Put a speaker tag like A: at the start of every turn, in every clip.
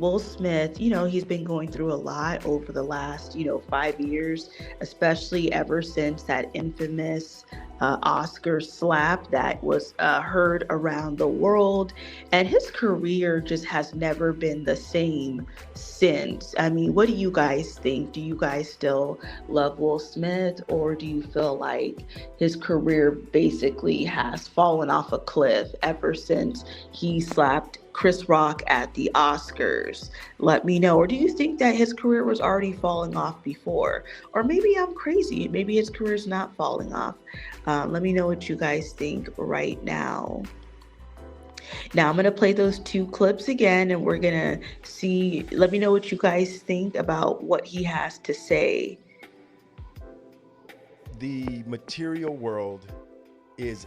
A: Will Smith, he's been going through a lot over the last, 5 years, especially ever since that infamous Oscar slap that was heard around the world. And his career just has never been the same since. I mean, what do you guys think? Do you guys still love Will Smith, or do you feel like his career basically has fallen off a cliff ever since he slapped Chris Rock at the Oscars? Let me know. Or do you think that his career was already falling off before? Or maybe I'm crazy. Maybe his career's not falling off. Let me know what you guys think right now. Now I'm going to play those two clips again, and we're going to see. Let me know what you guys think about what he has to say.
B: The material world is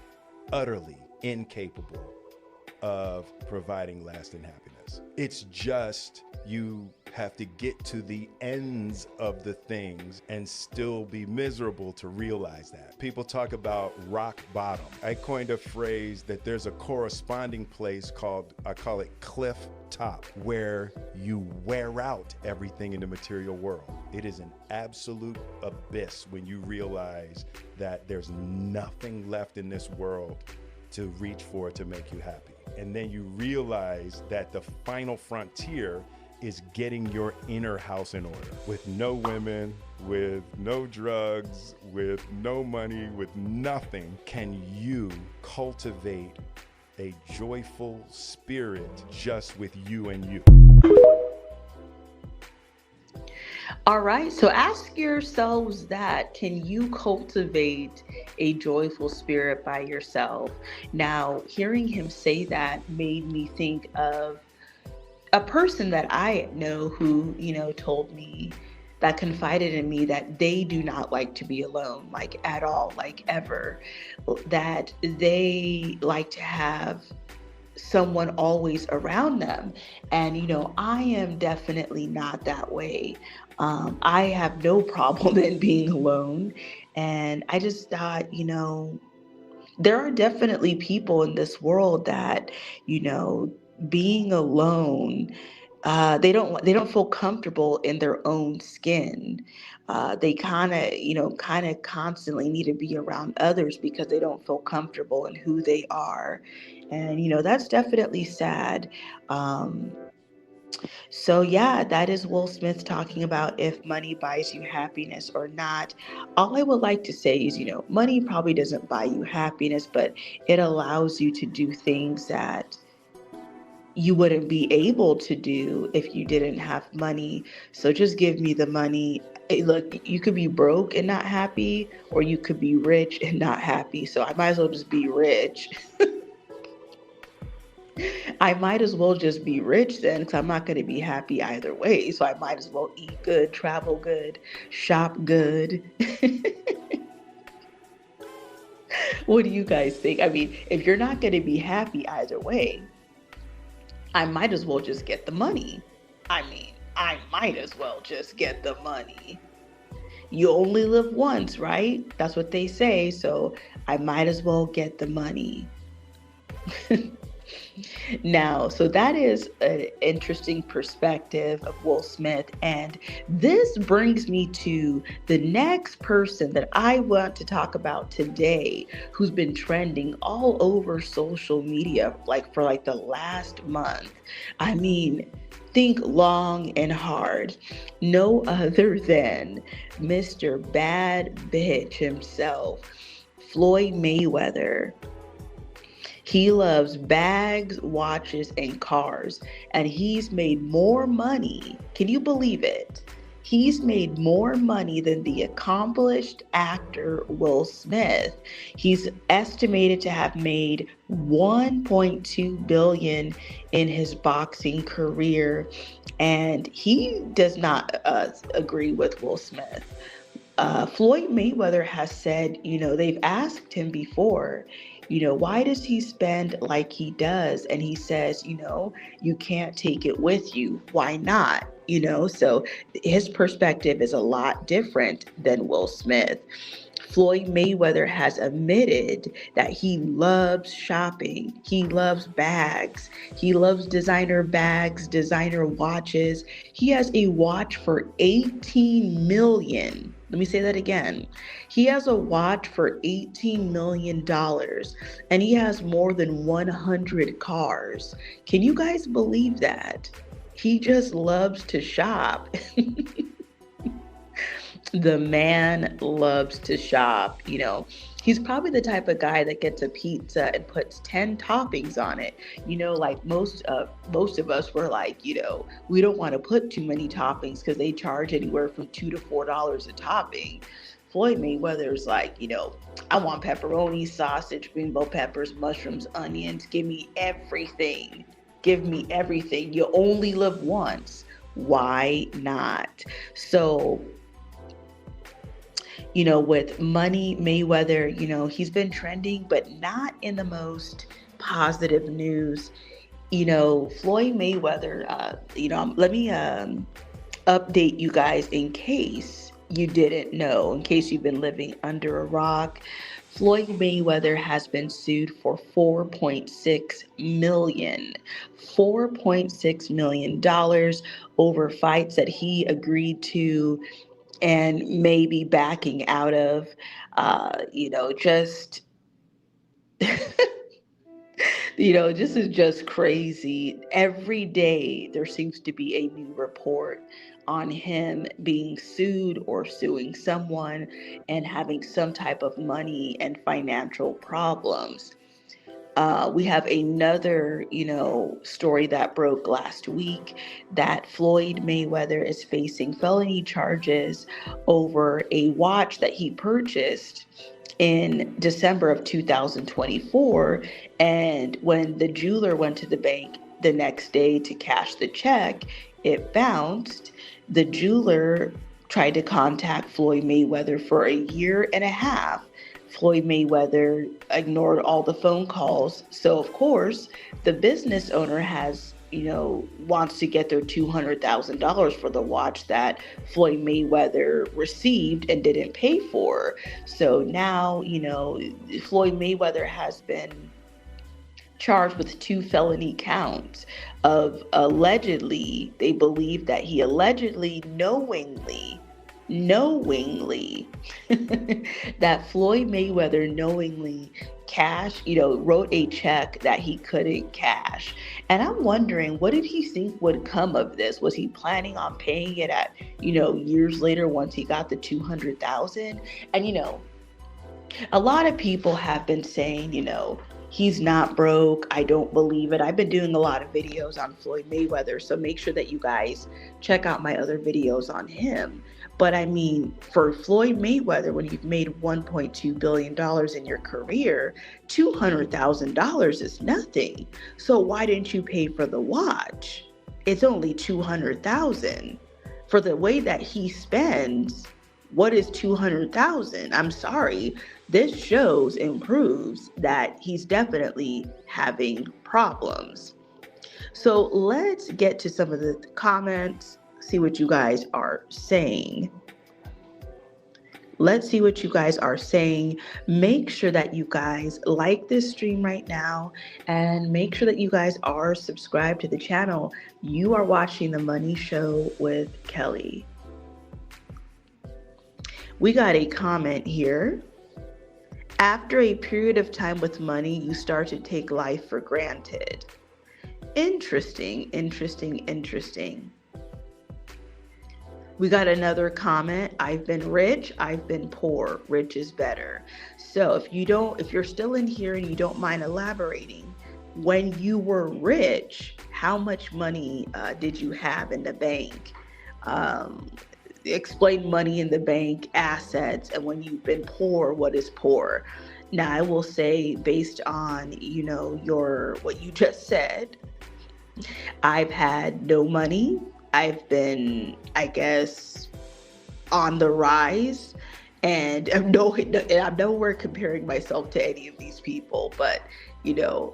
B: utterly incapable of providing lasting happiness. It's just you have to get to the ends of the things and still be miserable to realize that. People talk about rock bottom. I coined a phrase that there's a corresponding place I call it cliff top, where you wear out everything in the material world. It is an absolute abyss when you realize that there's nothing left in this world to reach for to make you happy. And then you realize that the final frontier is getting your inner house in order, with no women, with no drugs, with no money, with nothing. Can you cultivate a joyful spirit just with you and you?
A: All right, so ask yourselves that. Can you cultivate a joyful spirit by yourself? Now, hearing him say that made me think of a person that I know who, told me, that confided in me, that they do not like to be alone, like at all, like ever, that they like to have someone always around them. And, I am definitely not that way. I have no problem in being alone. And I just thought, there are definitely people in this world that, being alone, they don't feel comfortable in their own skin. They kind of constantly need to be around others because they don't feel comfortable in who they are. And that's definitely sad. Um, so yeah, that is Will Smith talking about if money buys you happiness or not. All I would like to say is, money probably doesn't buy you happiness, but it allows you to do things that you wouldn't be able to do if you didn't have money. So just give me the money. Look, you could be broke and not happy, or you could be rich and not happy. So I might as well just be rich. I might as well just be rich then, because I'm not going to be happy either way. So I might as well eat good, travel good, shop good. What do you guys think? I mean, if you're not going to be happy either way, I might as well just get the money. I might as well just get the money. You only live once, right? That's what they say. So I might as well get the money. Now, so that is an interesting perspective of Will Smith. And this brings me to the next person that I want to talk about today, who's been trending all over social media like for like the last month. I mean, think long and hard. No other than Mr. Bad Bitch himself, Floyd Mayweather. He loves bags, watches, and cars, and he's made more money. Can you believe it? He's made more money than the accomplished actor Will Smith. He's estimated to have made 1.2 billion in his boxing career, and he does not agree with Will Smith. Floyd Mayweather has said, they've asked him before, why does he spend like he does? And he says, you can't take it with you. Why not? So his perspective is a lot different than Will Smith. Floyd Mayweather has admitted that he loves shopping. He loves bags. He loves designer bags, designer watches. He has a watch for 18 million. Let me say that again. He has a watch for $18 million, and he has more than 100 cars. Can you guys believe that? He just loves to shop. The man loves to shop. He's probably the type of guy that gets a pizza and puts 10 toppings on it. Like most of us were like, we don't want to put too many toppings because they charge anywhere from $2 to $4 a topping. Floyd Mayweather's like, I want pepperoni, sausage, green bell peppers, mushrooms, onions. Give me everything. Give me everything. You only live once. Why not? So, with money, Mayweather, he's been trending, but not in the most positive news. Floyd Mayweather, let me update you guys in case you didn't know, in case you've been living under a rock. Floyd Mayweather has been sued for $4.6 million. $4.6 million over fights that he agreed to and maybe backing out of, just, this is just crazy. Every day there seems to be a new report on him being sued or suing someone and having some type of money and financial problems. We have another, story that broke last week that Floyd Mayweather is facing felony charges over a watch that he purchased in December of 2024. And when the jeweler went to the bank the next day to cash the check, it bounced. The jeweler tried to contact Floyd Mayweather for a year and a half. Floyd Mayweather ignored all the phone calls. So, of course, the business owner wants to get their $200,000 for the watch that Floyd Mayweather received and didn't pay for. So now, Floyd Mayweather has been charged with 2 felony counts of they believe that he allegedly knowingly that Floyd Mayweather knowingly wrote a check that he couldn't cash. And I'm wondering, what did he think would come of this? Was he planning on paying it at, years later once he got the 200,000? And, a lot of people have been saying, he's not broke. I don't believe it. I've been doing a lot of videos on Floyd Mayweather, so make sure that you guys check out my other videos on him. But I mean, for Floyd Mayweather, when you've made $1.2 billion in your career, $200,000 is nothing. So why didn't you pay for the watch? It's only $200,000. For the way that he spends, what is $200,000? I'm sorry. This shows and proves that he's definitely having problems. So let's get to some of the comments, see what you guys are saying. Let's see what you guys are saying. Make sure that you guys like this stream right now and make sure that you guys are subscribed to the channel. You are watching The Money Show with Kelly. We got a comment here. After a period of time with money, you start to take life for granted. Interesting. We got another comment. I've been rich, I've been poor. Rich is better. So if you're still in here and you don't mind elaborating, when you were rich, how much money did you have in the bank? Explain money in the bank, assets, and when you've been poor, what is poor? Now, I will say, based on what you just said, I've had no money. I've been, I guess, on the rise, and I'm nowhere comparing myself to any of these people, but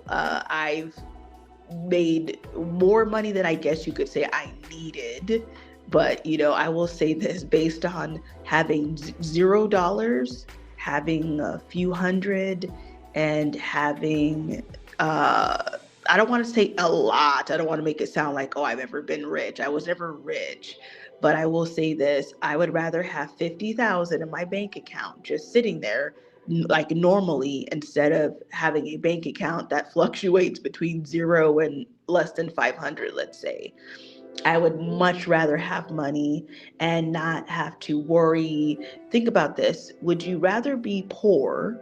A: I've made more money than I guess you could say I needed. But, I will say this, based on having $0, having a few hundred and having, I don't want to say a lot. I don't want to make it sound like, oh, I've ever been rich. I was never rich. But I will say this, I would rather have 50,000 in my bank account just sitting there like normally, instead of having a bank account that fluctuates between 0 and less than 500, let's say. I would much rather have money and not have to worry. Think about this. Would you rather be poor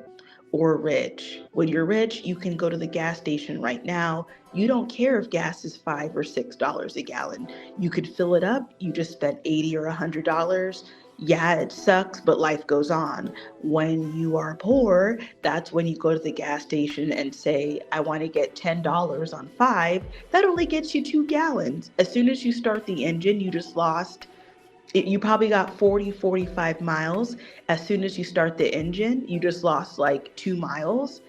A: or rich? When you're rich, you can go to the gas station right now. You don't care if gas is $5 or $6 a gallon. You could fill it up. You just spent 80 or $100. Yeah, it sucks, but life goes on. When you are poor, that's when you go to the gas station and say, I want to get $10 on five. That only gets you 2 gallons. As soon as you start the engine, you just lost you probably got 40, 45 miles. As soon as you start the engine, you just lost like 2 miles.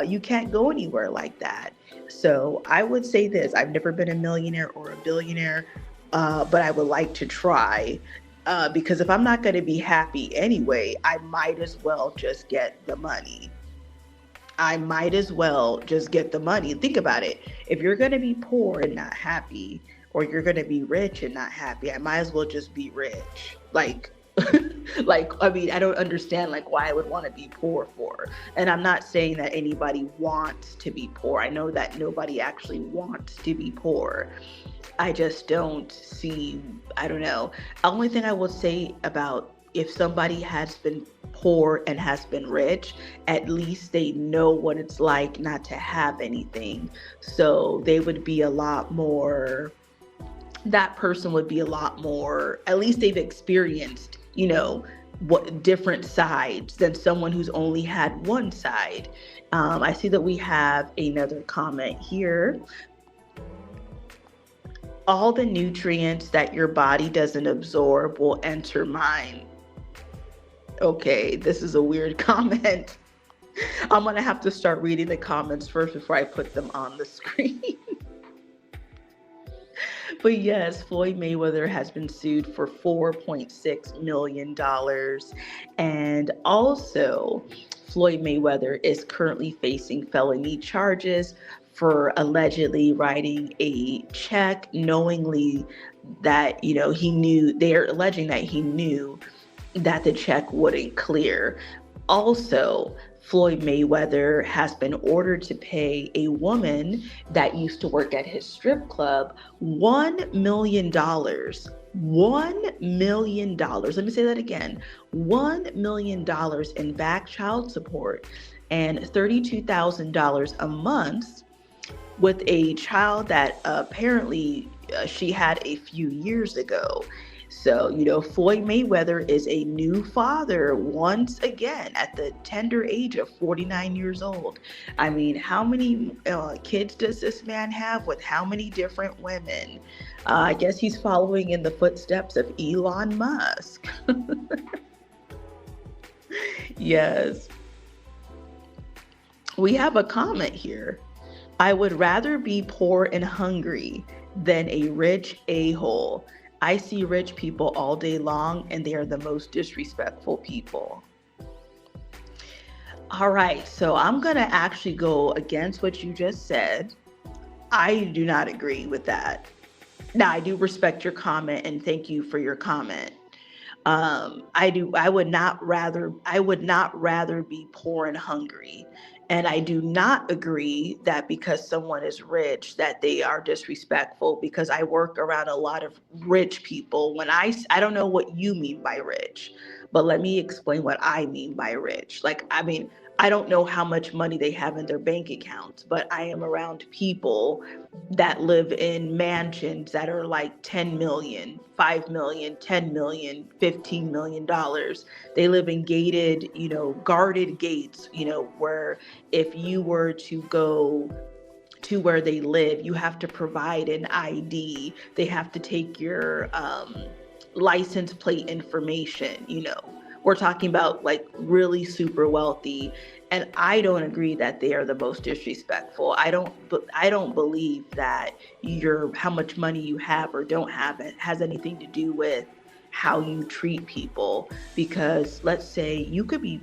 A: You can't go anywhere like that. So I would say this, I've never been a millionaire or a billionaire, but I would like to try. Because if I'm not going to be happy anyway, I might as well just get the money. I might as well just get the money. Think about it. If you're going to be poor and not happy, or you're going to be rich and not happy, I might as well just be rich. Like, like, I mean, I don't understand like why I would want to be poor for. And I'm not saying that anybody wants to be poor. I know that nobody actually wants to be poor. I just don't see, I don't know. The only thing I will say about if somebody has been poor and has been rich, at least they know what it's like not to have anything. So they would be a lot more, that person would be a lot more, at least they've experienced, what different sides than someone who's only had one side. I see that we have another comment here. All the nutrients that your body doesn't absorb will enter mine. Okay, this is a weird comment. I'm gonna have to start reading the comments first before I put them on the screen. But yes, Floyd Mayweather has been sued for $4.6 million. And also, Floyd Mayweather is currently facing felony charges for allegedly writing a check knowingly that, he knew, they're alleging that he knew that the check wouldn't clear. Also, Floyd Mayweather has been ordered to pay a woman that used to work at his strip club $1 million. $1 million. Let me say that again. $1 million in back child support and $32,000 a month with a child that apparently she had a few years ago. So, Floyd Mayweather is a new father once again at the tender age of 49 years old. I mean, how many kids does this man have with how many different women? I guess he's following in the footsteps of Elon Musk. Yes. We have a comment here. I would rather be poor and hungry than a rich a-hole. I see rich people all day long, and they are the most disrespectful people. All right, so I'm going to actually go against what you just said. I do not agree with that. Now, I do respect your comment, and thank you for your comment. I would not rather be poor and hungry. And I do not agree that because someone is rich that they are disrespectful, because I work around a lot of rich people. I don't know what you mean by rich, but let me explain what I mean by rich. I don't know how much money they have in their bank accounts, but I am around people that live in mansions that are like 10 million, 5 million, 10 million, $15 million. They live in gated, guarded gates, where if you were to go to where they live, you have to provide an ID. They have to take your license plate information, We're talking about like really super wealthy, and I don't agree that they are the most disrespectful. I don't believe that how much money you have or don't have it has anything to do with how you treat people. Because let's say you could be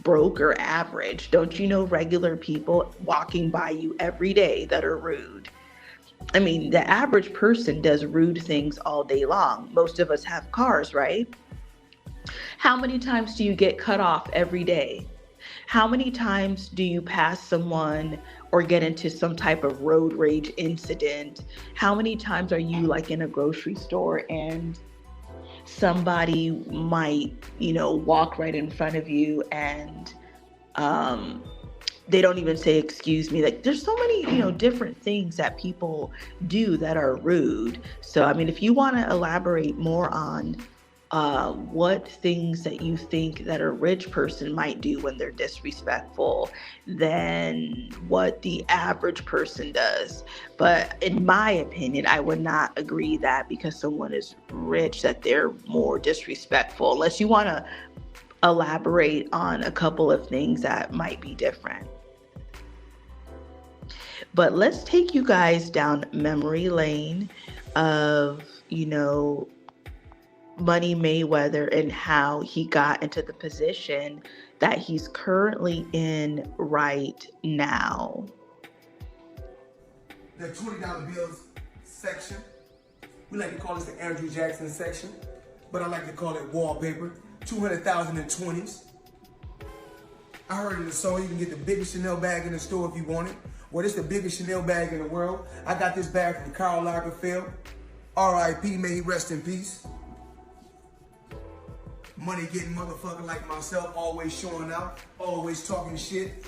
A: broke or average? Don't you know regular people walking by you every day that are rude? I mean, the average person does rude things all day long. Most of us have cars, right? How many times do you get cut off every day? How many times do you pass someone or get into some type of road rage incident? How many times are you like in a grocery store and somebody might, walk right in front of you and um, they don't even say excuse me? Like there's so many, different things that people do that are rude. So, I mean, if you want to elaborate more on what things that you think that a rich person might do when they're disrespectful than what the average person does. But in my opinion, I would not agree that because someone is rich that they're more disrespectful, unless you want to elaborate on a couple of things that might be different. But let's take you guys down memory lane of, Money Mayweather and how he got into the position that he's currently in right now.
C: The $20 bills section. We like to call this the Andrew Jackson section, but I like to call it wallpaper. 200,000 in 20s. I heard in the song you can get the biggest Chanel bag in the store if you want it. Well, it's the biggest Chanel bag in the world. I got this bag from Karl Lagerfeld. R.I.P. May he rest in peace. Money getting motherfucker like myself, always showing out, always talking shit.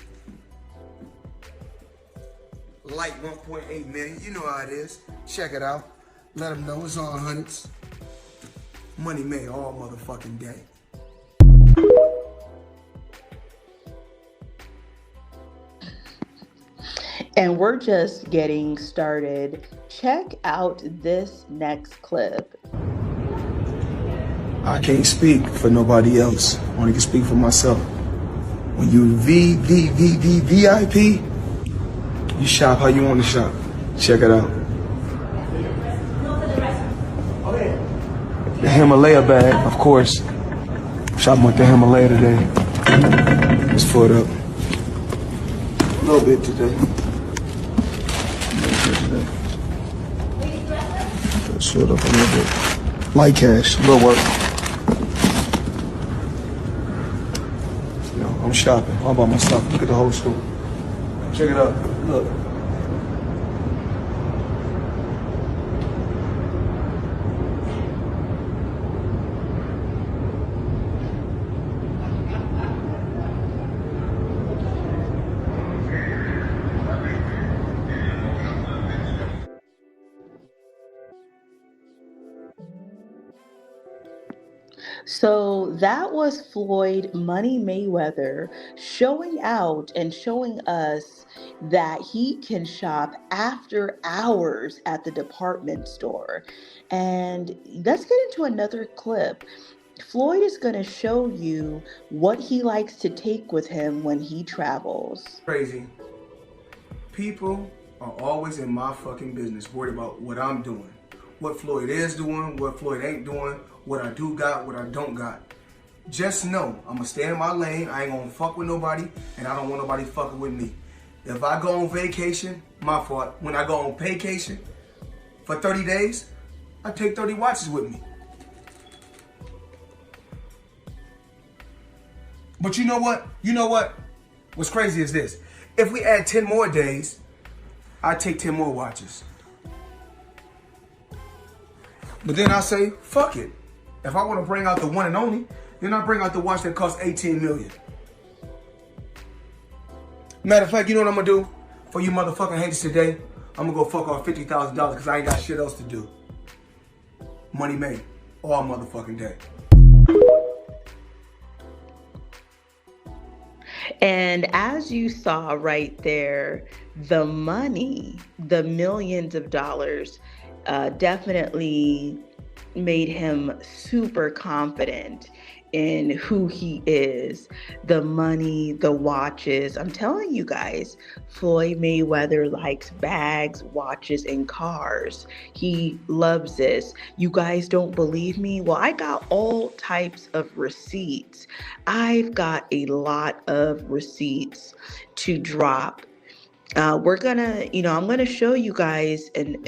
C: Like 1.8 million, you know how it is. Check it out. Let them know it's all hundreds. Money made all motherfucking day.
A: And we're just getting started. Check out this next clip.
C: I can't speak for nobody else. I only can speak for myself. When you VIP, you shop how you want to shop. Check it out. The Himalaya bag, of course. Shopping with the Himalaya today. Let's foot up. A little bit today. Let's foot up a little bit. Light cash, a little work. I'm shopping all by myself. Look at the whole store. Check it out. Look.
A: So that was Floyd Money Mayweather showing out and showing us that he can shop after hours at the department store. And let's get into another clip. Floyd is going to show you what he likes to take with him when he travels.
C: Crazy. People are always in my fucking business, worried about what I'm doing, what Floyd is doing, what Floyd ain't doing, what I do got, what I don't got. Just know, I'm gonna stay in my lane, I ain't gonna fuck with nobody, and I don't want nobody fucking with me. If I go on vacation, my fault. When I go on vacation for 30 days, I take 30 watches with me. But you know what? What's crazy is this. If we add 10 more days, I take 10 more watches. But then I say, fuck it. If I want to bring out the one and only, then I bring out the watch that costs 18 million. Matter of fact, you know what I'm gonna do for you motherfucking haters today? I'm gonna go fuck off $50,000 because I ain't got shit else to do. Money made all motherfucking day.
A: And as you saw right there, the money, the millions of dollars, definitely made him super confident in who he is, the money, the watches. I'm telling you guys, Floyd Mayweather likes bags, watches, and cars. He loves this. You guys don't believe me? Well, I got all types of receipts. I've got a lot of receipts to drop. We're gonna, I'm gonna show you guys and,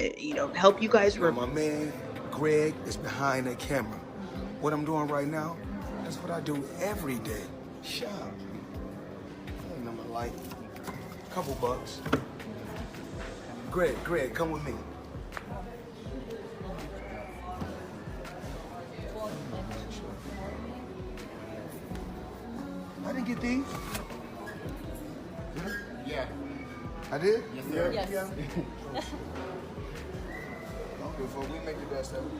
A: help you guys.
C: Now, my man, Greg, is behind the camera. What I'm doing right now, that's what I do every day. Shop. And I'm like, couple bucks. Greg, come with me. I didn't get these. Yeah. I did?
D: Yes, sir.
C: Yeah.
D: Yes.
C: Okay, folks, we make the best of it.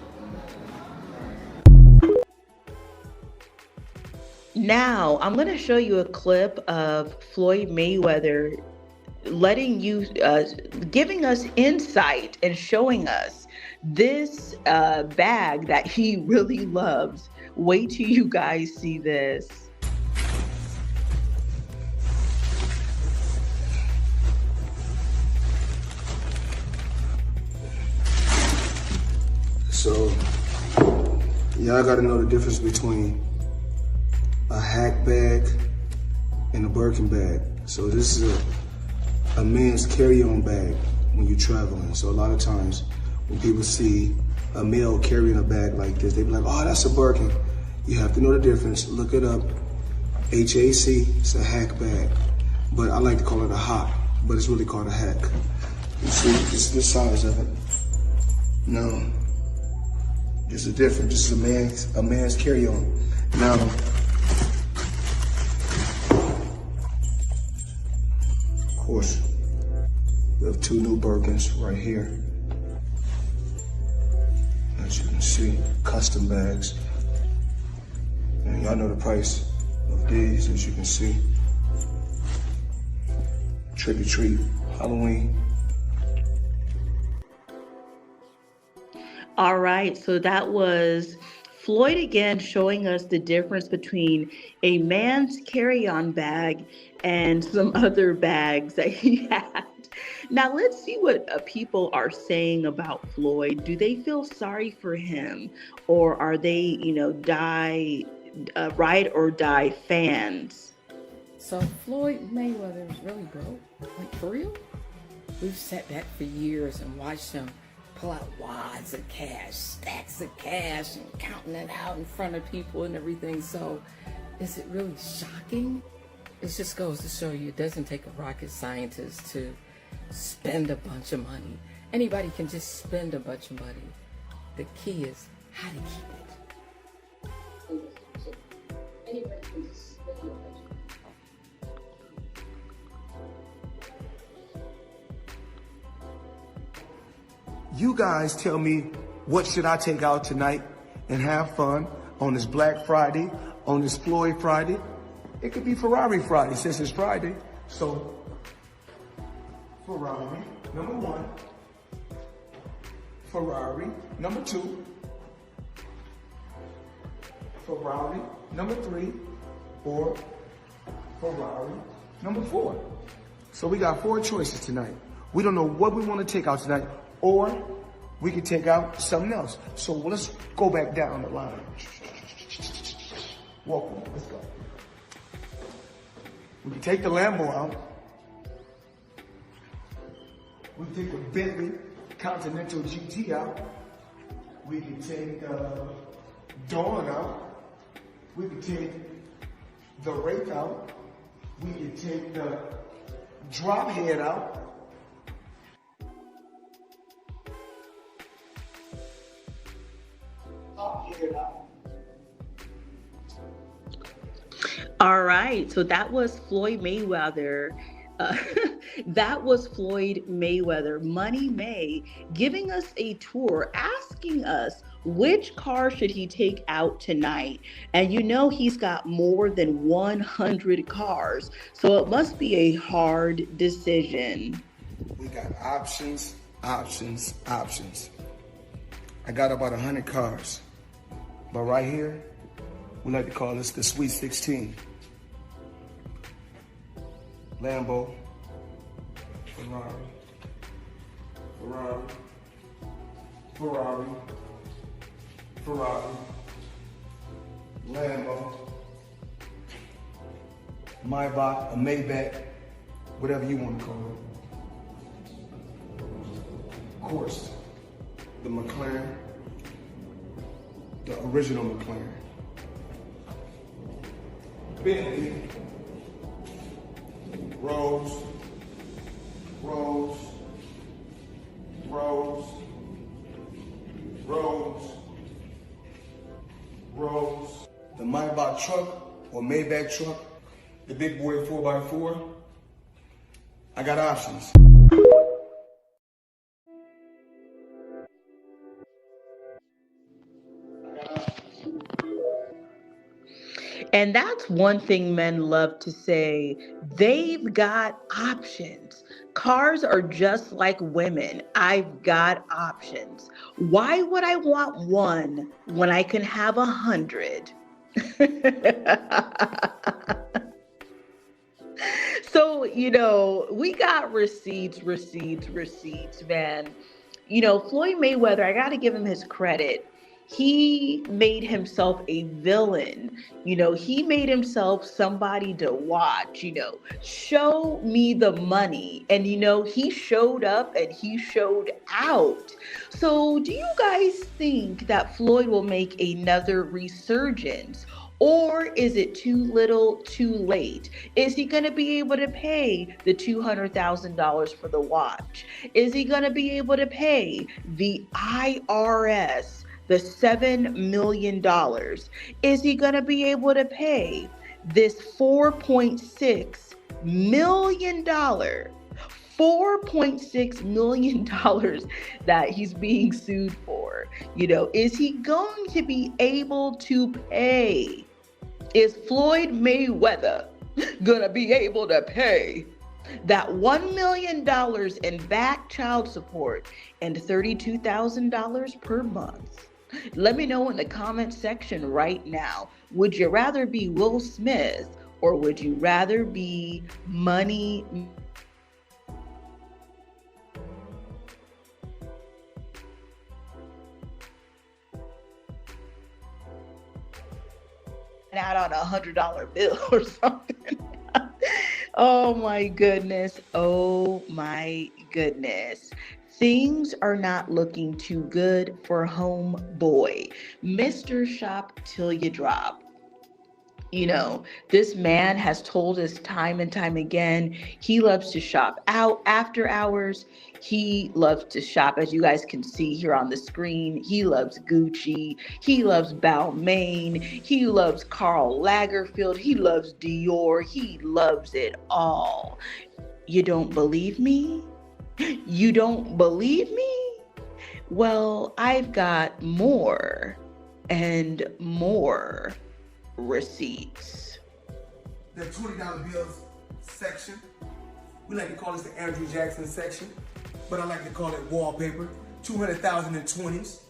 A: Now, I'm going to show you a clip of Floyd Mayweather giving us insight and showing us this bag that he really loves. Wait till you guys see this.
C: So, y'all gotta know the difference between a hack bag and a Birkin bag. So this is a man's carry-on bag when you're traveling. So a lot of times when people see a male carrying a bag like this, they be like, oh, that's a Birkin. You have to know the difference. Look it up. HAC, it's a hack bag. But I like to call it a hot, but it's really called a hack. You see, this is the size of it. No. This is different. This is a man's carry-on. Now, of course, we have two new Birkins right here. As you can see, custom bags. And y'all know the price of these, as you can see. Trick or treat, Halloween.
A: All right, so that was Floyd again showing us the difference between a man's carry-on bag and some other bags that he had. Now let's see what people are saying about Floyd. Do they feel sorry for him, or are they, ride or die fans?
D: So Floyd Mayweather is really broke? Like, for real? We've sat back for years and watched him pull out wads of cash, stacks of cash, and counting it out in front of people and everything. So is it really shocking? It just goes to show you it doesn't take a rocket scientist to spend a bunch of money. Anybody can just spend a bunch of money. The key is how to keep it. Anybody can just spend a bunch of money.
C: You guys tell me, what should I take out tonight and have fun on this Black Friday, on this Floyd Friday? It could be Ferrari Friday since it's Friday. So, Ferrari, number one. Ferrari, number two. Ferrari, number three. Or Ferrari, number four. So we got 4 choices tonight. We don't know what we want to take out tonight. Or we could take out something else. So let's go back down the line. Welcome, let's go. We can take the Lambo out. We can take the Bentley Continental GT out. We can take Dawn out. We can take the Wraith out. We can take the Drophead out.
A: All right, so that was Floyd Mayweather. That was Floyd Mayweather, Money May, giving us a tour, asking us which car should he take out tonight. And he's got more than 100 cars, so it must be a hard decision.
C: We got options. I got about 100 cars. But right here, We like to call this the Sweet 16. Lambo, Ferrari, Ferrari, Ferrari, Ferrari, Lambo, Maybach, a Maybach, whatever you want to call it. Of course, the McLaren, the original McLaren. Bentley, Rolls, Rolls, Rolls, Rolls, Rolls. The Maybach truck or Maybach truck, the big boy 4x4. I got options.
A: And that's one thing men love to say. They've got options. Cars are just like women. I've got options. Why would I want one when I can have 100? So, we got receipts, man. Floyd Mayweather, I got to give him his credit. He made himself a villain. He made himself somebody to watch, show me the money. And, he showed up and he showed out. So do you guys think that Floyd will make another resurgence? Or is it too little, too late? Is he going to be able to pay the $200,000 for the watch? Is he going to be able to pay the IRS the $7 million? Is he going to be able to pay this $4.6 million? $4.6 million that he's being sued for. Is he going to be able to pay? Is Floyd Mayweather gonna be able to pay that $1 million in back child support and $32,000 per month? Let me know in the comment section right now. Would you rather be Will Smith or would you rather be Money? Out on $100 bill or something. Oh my goodness. Things are not looking too good for homeboy. Mr. Shop Till You Drop. This man has told us time and time again, he loves to shop out after hours. He loves to shop, as you guys can see here on the screen. He loves Gucci. He loves Balmain. He loves Karl Lagerfeld. He loves Dior. He loves it all. You don't believe me? You don't believe me? Well, I've got more and more receipts.
C: The $20 bills section. We like to call this the Andrew Jackson section, but I like to call it wallpaper. 200,000 in 20s.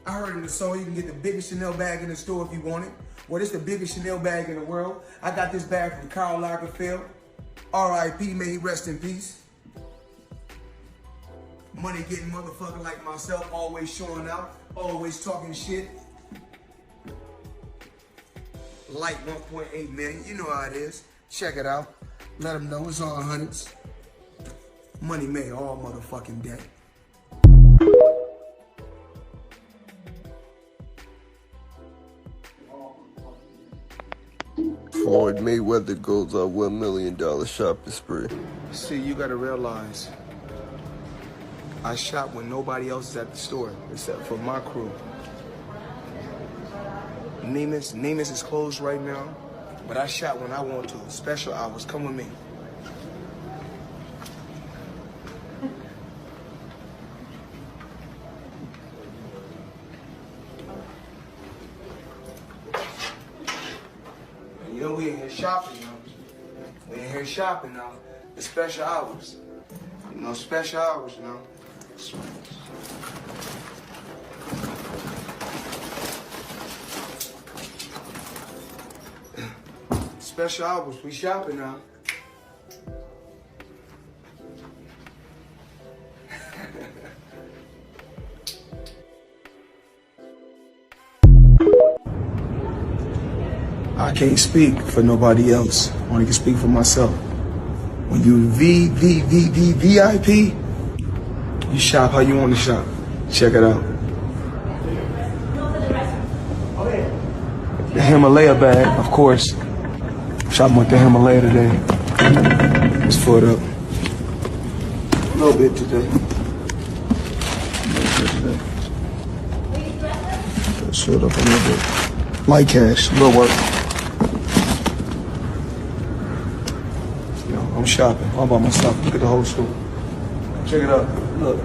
C: I heard in the song you can get the biggest Chanel bag in the store if you want it. Well, it's the biggest Chanel bag in the world. I got this bag from Karl Lagerfeld. R.I.P. May he rest in peace. Money getting motherfucker like myself, always showing out, always talking shit. Like 1.8 million, you know how it is. Check it out. Let them know it's all hundreds. Money made all motherfucking day.
E: Floyd Mayweather goes on $1 million shopping spree.
C: See, you gotta realize, I shop when nobody else is at the store, except for my crew. Neiman's is closed right now, but I shop when I want to. Special hours, come with me. And you know we in here shopping now. We in here shopping now. It's special hours. Special hours, Special hours, we shopping now. I can't speak for nobody else. I only can speak for myself. When you VIP, you shop how you want to shop. Check it out. The Himalaya bag, of course. Shopping with the Himalaya today. Let's foot up. A little bit today. Let's foot up a little bit. Light cash, little work. I'm shopping all by myself. Look at the whole store. Check it out. Look.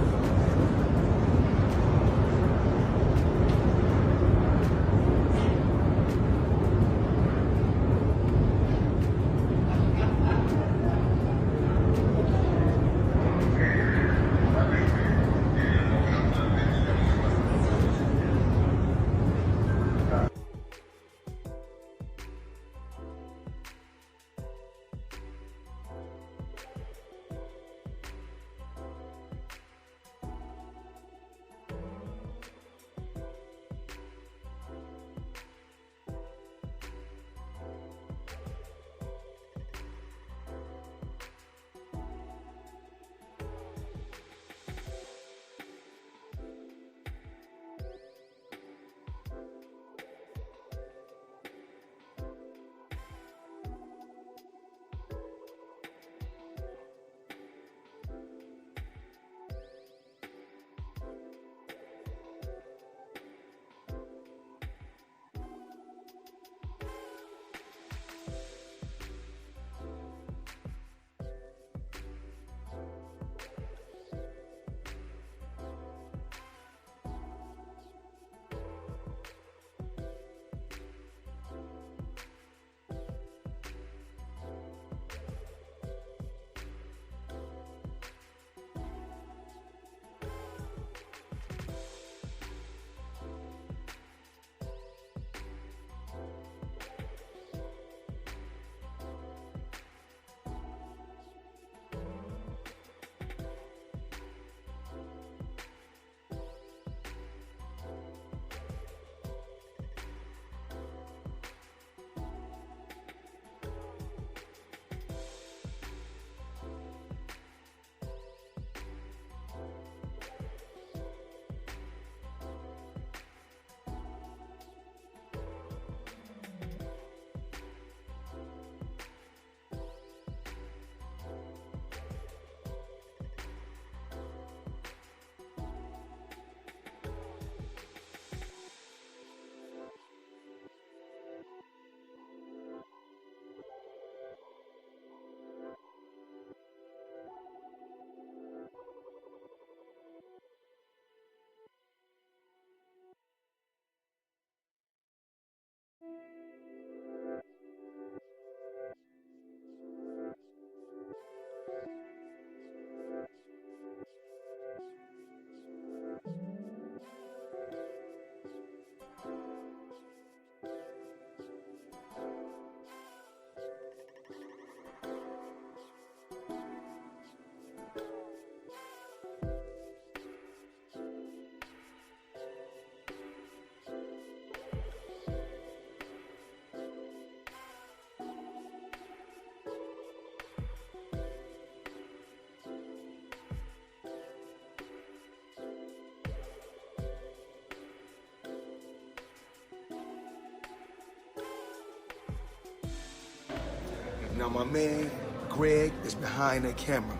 C: Now my man, Greg, is behind the camera.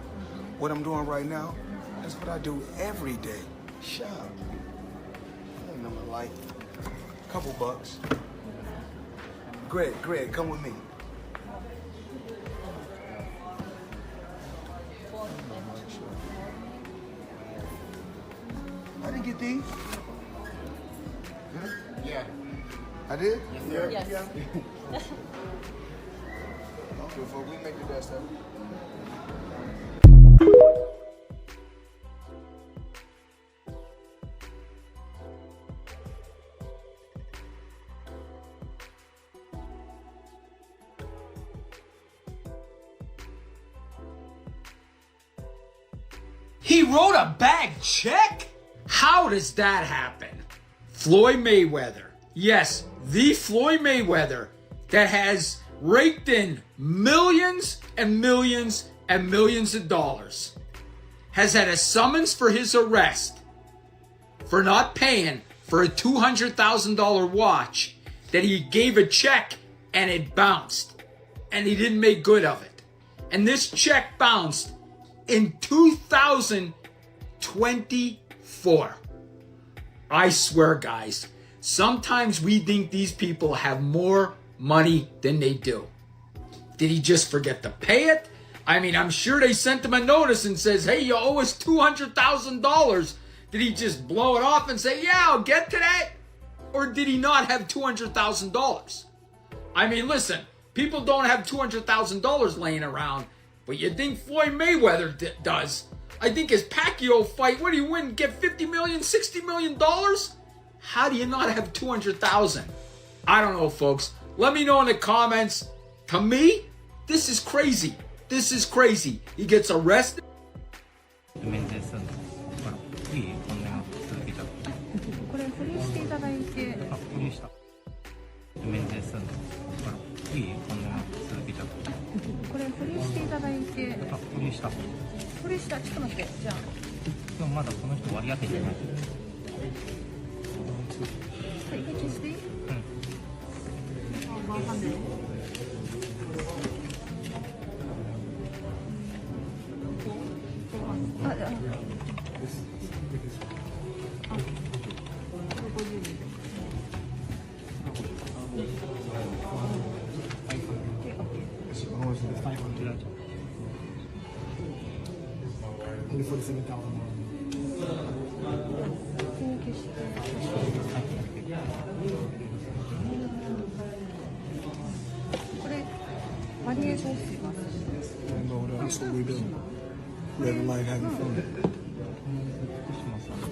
C: What I'm doing right now, that's what I do every day. Shop. Ain't nothing like couple bucks. Greg, come with me. I didn't get these. Yeah. I did?
F: Yes.
C: Yeah. Before we make the best of it.
F: He wrote a bag check? How does that happen? Floyd Mayweather. Yes, the Floyd Mayweather that has raked in millions and millions and millions of dollars has had a summons for his arrest for not paying for a $200,000 watch that he gave a check and it bounced and he didn't make good of it. And this check bounced in 2024. I swear, guys, sometimes we think these people have more money than they do. Did he just forget to pay it? I mean, I'm sure they sent him a notice and says, hey, you owe us $200,000. Did he just blow it off and say, yeah, I'll get to that? Or did he not have $200,000? I mean, listen, people don't have $200,000 laying around, but you think Floyd Mayweather does. I think his Pacquiao fight, what do you win? Get $50 million, $60 million? How do you not have $200,000? I don't know, folks. Let me know in the comments. To me, this is crazy. This is crazy. He gets arrested.
G: これフリーしていただいて、あ、フリーした。免税するの。いい？こんな続けちゃう。これフリーしていただいて、あ、フリーした。フリーした。ちょっと待って。じゃあ。でもまだこの人割り当ててない。一回消していい？うん。あ、わかんない。これバリエーションしてます。
C: No, that's what we do. Red light, having fun.
G: 福島さんは。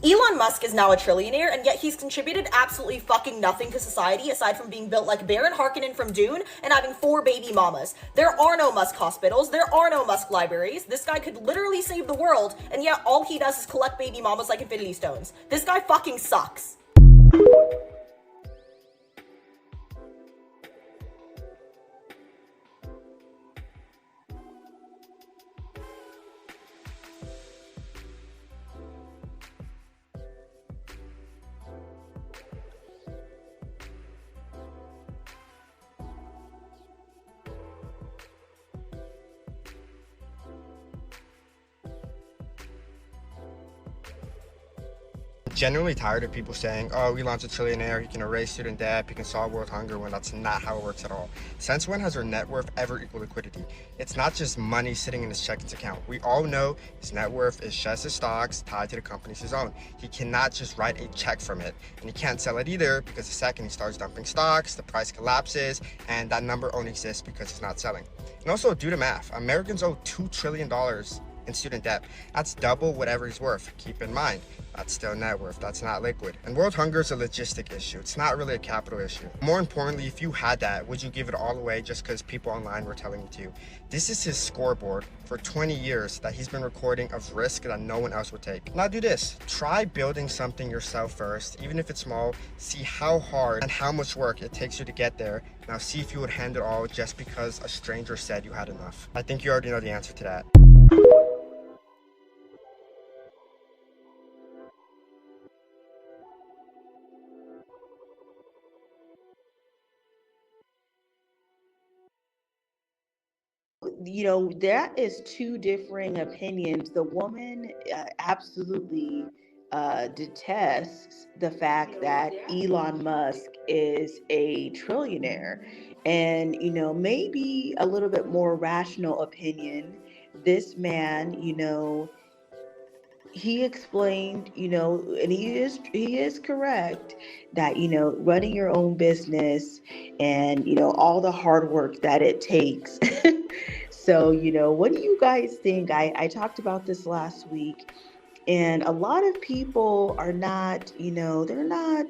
H: Elon Musk is now a trillionaire, and yet he's contributed absolutely fucking nothing to society aside from being built like Baron Harkonnen from Dune and having 4 baby mamas. There are no Musk hospitals, there are no Musk libraries. This guy could literally save the world, and yet all he does is collect baby mamas like Infinity Stones. This guy fucking sucks.
I: genuinely tired of people saying, oh, Elon's a trillionaire, he can erase student debt, he can solve world hunger, when that's not how it works at all. Since when has our net worth ever equaled liquidity? It's not just money sitting in his checkings account. We all know his net worth is just his stocks tied to the companies his own. He cannot just write a check from it, and he can't sell it either, because the second he starts dumping stocks, the price collapses, and that number only exists because he's not selling. And also, do the math. Americans owe $2 trillion in student debt. That's double whatever he's worth. Keep in mind, that's still net worth, that's not liquid. And world hunger is a logistic issue. It's not really a capital issue. More importantly, if you had that, would you give it all away just because people online were telling you to? This is his scoreboard for 20 years that he's been recording of risk that no one else would take. Now do this. Try building something yourself first, even if it's small. See how hard and how much work it takes you to get there. Now see if you would hand it all just because a stranger said you had enough. I think you already know the answer to that.
A: That is two differing opinions. The woman absolutely detests the fact that Elon Musk is a trillionaire. And, maybe a little bit more rational opinion. This man, he explained, and he is correct that, running your own business and, all the hard work that it takes. So, what do you guys think? I talked about this last week, and a lot of people are not, they're not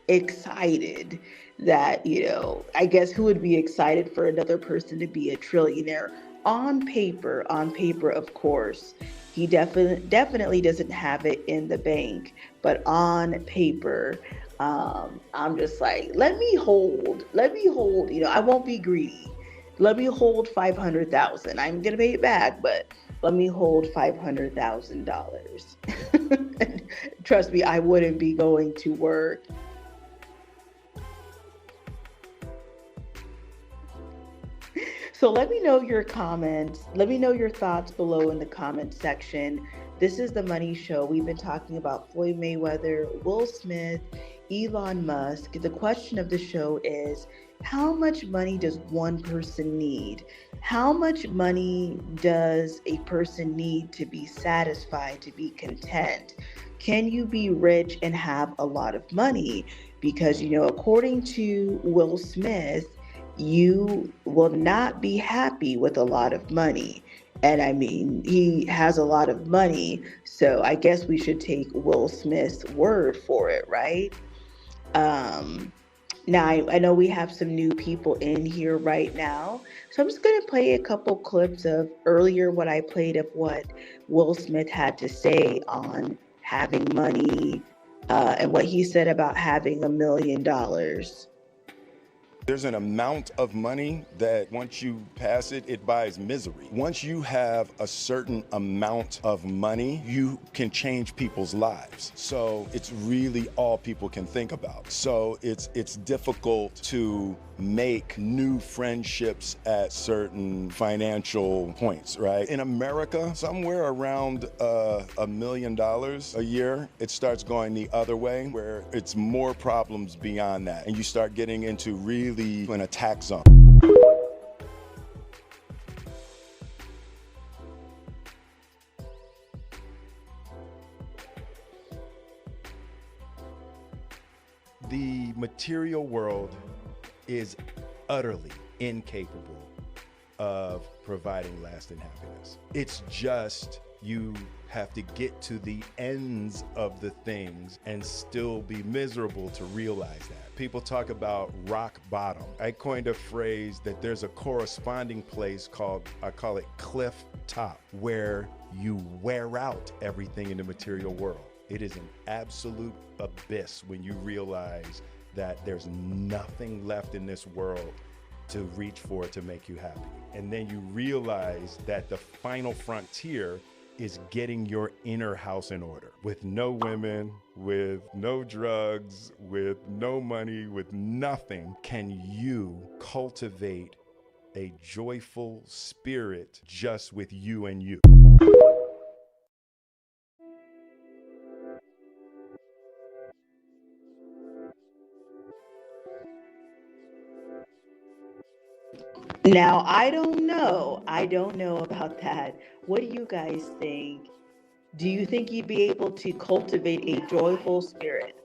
A: excited that, I guess who would be excited for another person to be a trillionaire? On paper, of course. He definitely doesn't have it in the bank, but on paper, I'm just like, let me hold, I won't be greedy. Let me hold 500,000. I'm gonna pay it back, but let me hold $500,000. Trust me, I wouldn't be going to work. So let me know your comments. Let me know your thoughts below in the comment section. This is The Money Show. We've been talking about Floyd Mayweather, Will Smith, Elon Musk. The question of the show is, how much money does one person need? How much money does a person need to be satisfied, to be content? Can you be rich and have a lot of money? Because, according to Will Smith, you will not be happy with a lot of money. And I mean, he has a lot of money, so I guess we should take Will Smith's word for it, right? Now, I know we have some new people in here right now, so I'm just going to play a couple clips of earlier what I played of what Will Smith had to say on having money and what he said about having $1 million.
B: There's an amount of money that once you pass it, it buys misery. Once you have a certain amount of money, you can change people's lives. So it's really all people can think about. So it's difficult to make new friendships at certain financial points, right? In America, somewhere around $1 million a year, it starts going the other way, where it's more problems beyond that. And you start getting into really an attack zone. The material world is utterly incapable of providing lasting happiness. It's just you have to get to the ends of the things and still be miserable to realize that. People talk about rock bottom. I coined a phrase that there's a corresponding place called, I call it cliff top, where you wear out everything in the material world. It is an absolute abyss when you realize that there's nothing left in this world to reach for to make you happy. And then you realize that the final frontier is getting your inner house in order, with no women, with no drugs, with no money, with nothing. Can you cultivate a joyful spirit just with you and you?
A: Now, I don't know. I don't know about that. What do you guys think? Do you think you'd be able to cultivate a joyful spirit?